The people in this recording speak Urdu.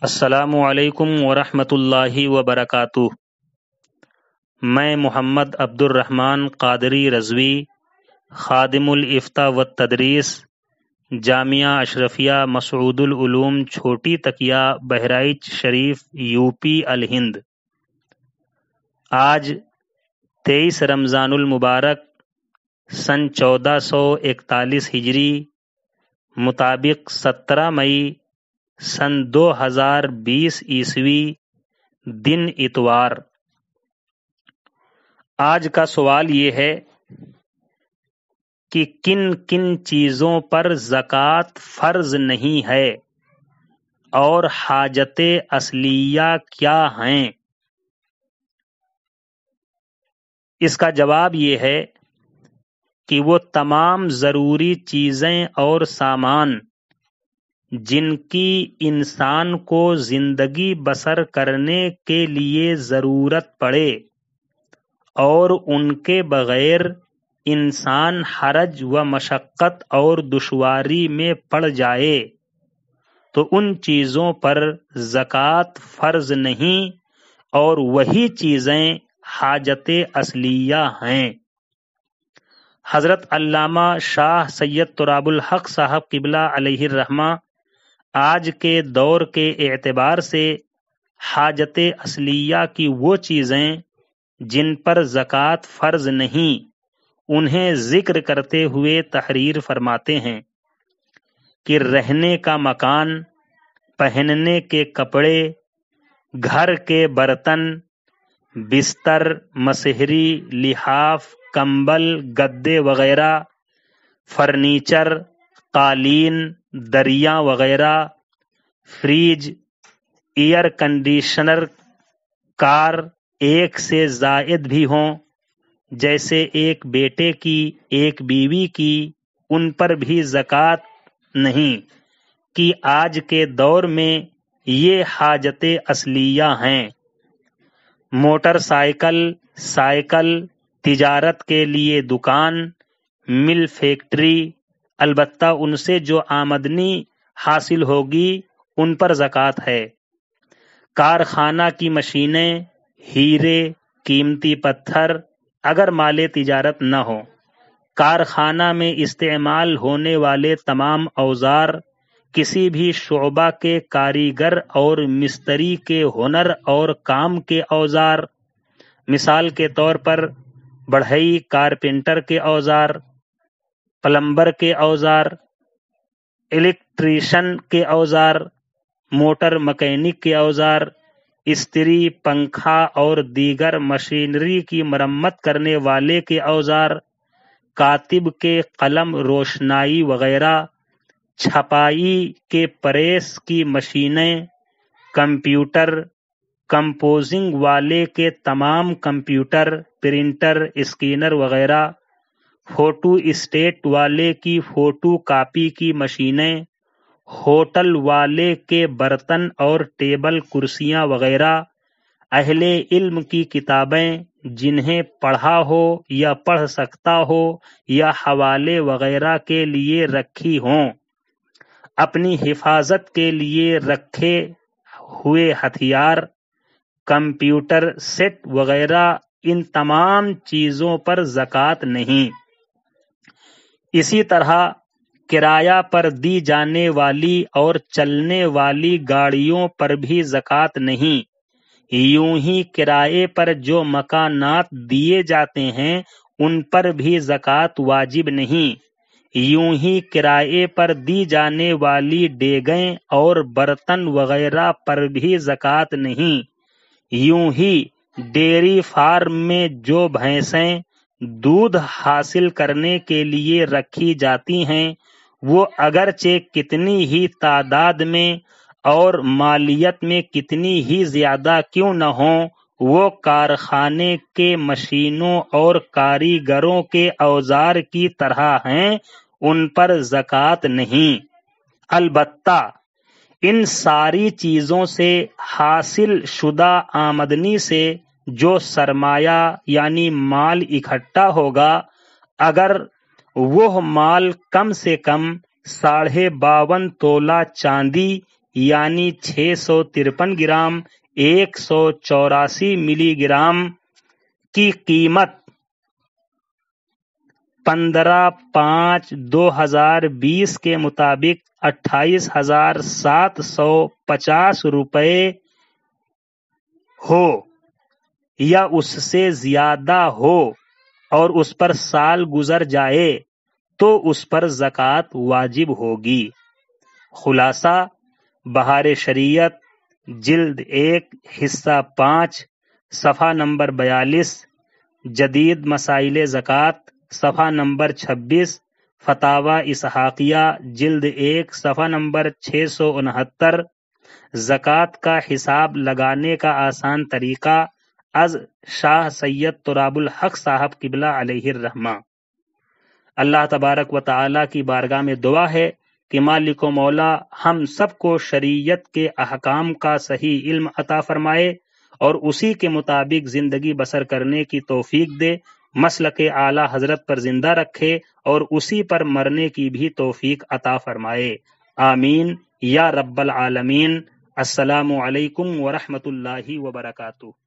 السلام علیکم ورحمۃ اللہ وبرکاتہ۔ میں محمد عبد الرحمن قادری رضوی، خادم الافتاء والتدریس، جامعہ اشرفیہ مسعود العلوم چھوٹی تکیہ بہرائچ شریف یوپی الہند۔ آج 23 رمضان المبارک سن 1441 ہجری مطابق 17 مئی سن 2020 عیسوی دن اتوار۔ آج کا سوال یہ ہے کہ کن کن چیزوں پر زکوٰۃ فرض نہیں ہے اور حاجت اصلیہ کیا ہیں؟ اس کا جواب یہ ہے کہ وہ تمام ضروری چیزیں اور سامان جن کی انسان کو زندگی بسر کرنے کے لیے ضرورت پڑے اور ان کے بغیر انسان حرج و مشقت اور دشواری میں پڑ جائے تو ان چیزوں پر زکوٰۃ فرض نہیں، اور وہی چیزیں حاجت اصلیہ ہیں۔ حضرت علامہ شاہ سید تراب الحق صاحب قبلہ علیہ الرحمہ آج کے دور کے اعتبار سے حاجت اصلیہ کی وہ چیزیں جن پر زکوٰۃ فرض نہیں، انہیں ذکر کرتے ہوئے تحریر فرماتے ہیں کہ رہنے کا مکان، پہننے کے کپڑے، گھر کے برتن، بستر، مسہری، لحاف، کمبل، گدے وغیرہ، فرنیچر، قالین، دریاں وغیرہ، فریج، ایئر کنڈیشنر، کار ایک سے زائد بھی ہوں، جیسے ایک بیٹے کی، ایک بیوی کی، ان پر بھی زکوٰۃ نہیں کہ آج کے دور میں یہ حاجت اصلیہ ہیں۔ موٹر سائیکل، سائیکل، تجارت کے لیے دکان، مل، فیکٹری، البتہ ان سے جو آمدنی حاصل ہوگی ان پر زکوٰۃ ہے۔ کارخانہ کی مشینیں، ہیرے، قیمتی پتھر، اگر مال تجارت نہ ہو، کارخانہ میں استعمال ہونے والے تمام اوزار، کسی بھی شعبہ کے کاریگر اور مستری کے ہنر اور کام کے اوزار، مثال کے طور پر بڑھئی، کارپینٹر کے اوزار، پلمبر کے اوزار، الیکٹریشن کے اوزار، موٹر مکینک کے اوزار، استری، پنکھا اور دیگر مشینری کی مرمت کرنے والے کے اوزار، کاتب کے قلم، روشنائی وغیرہ، چھپائی کے پریس کی مشینیں، کمپیوٹر، کمپوزنگ والے کے تمام کمپیوٹر، پرنٹر، اسکینر وغیرہ، فوٹو اسٹیٹ والے کی فوٹو کاپی کی مشینیں، ہوٹل والے کے برتن اور ٹیبل کرسیاں وغیرہ، اہل علم کی کتابیں جنہیں پڑھا ہو یا پڑھ سکتا ہو یا حوالے وغیرہ کے لیے رکھی ہوں، اپنی حفاظت کے لیے رکھے ہوئے ہتھیار، کمپیوٹر سیٹ وغیرہ، ان تمام چیزوں پر زکوٰۃ نہیں۔ اسی طرح کرایہ پر دی جانے والی اور چلنے والی گاڑیوں پر بھی زکوٰۃ نہیں۔ یوں ہی کرائے پر جو مکانات دیے جاتے ہیں ان پر بھی زکوٰۃ واجب نہیں۔ یوں ہی کرائے پر دی جانے والی دیگیں اور برتن وغیرہ پر بھی زکوٰۃ نہیں۔ یوں ہی ڈیری فارم میں جو بھینسیں دودھ حاصل کرنے کے لیے رکھی جاتی ہیں، وہ اگرچہ کتنی ہی تعداد میں اور مالیت میں کتنی ہی زیادہ کیوں نہ ہوں، وہ کارخانے کے مشینوں اور کاریگروں کے اوزار کی طرح ہیں، ان پر زکوٰۃ نہیں۔ البتہ ان ساری چیزوں سے حاصل شدہ آمدنی سے جو سرمایہ یعنی مال اکٹھا ہوگا، اگر وہ مال کم سے کم 52.5 تولہ چاندی یعنی 653 گرام 184 ملی گرام کی قیمت 15/5/2020 کے مطابق 28,750 روپے ہو یا اس سے زیادہ ہو اور اس پر سال گزر جائے تو اس پر زکوٰۃ واجب ہوگی۔ خلاصہ: بہار شریعت جلد 1 حصہ 5 صفحہ نمبر 42، جدید مسائل زکوٰۃ صفحہ نمبر 26، فتاوی اسحاقیہ جلد 1 صفحہ نمبر 669۔ زکوٰۃ کا حساب لگانے کا آسان طریقہ از شاہ سید تراب الحق صاحب قبلہ علیہ الرحمہ۔ اللہ تبارک و تعالیٰ کی بارگاہ میں دعا ہے کہ مالک و مولا ہم سب کو شریعت کے احکام کا صحیح علم عطا فرمائے اور اسی کے مطابق زندگی بسر کرنے کی توفیق دے، مسلک اعلیٰ حضرت پر زندہ رکھے اور اسی پر مرنے کی بھی توفیق عطا فرمائے، آمین یا رب العالمین۔ السلام علیکم ورحمۃ اللہ وبرکاتہ۔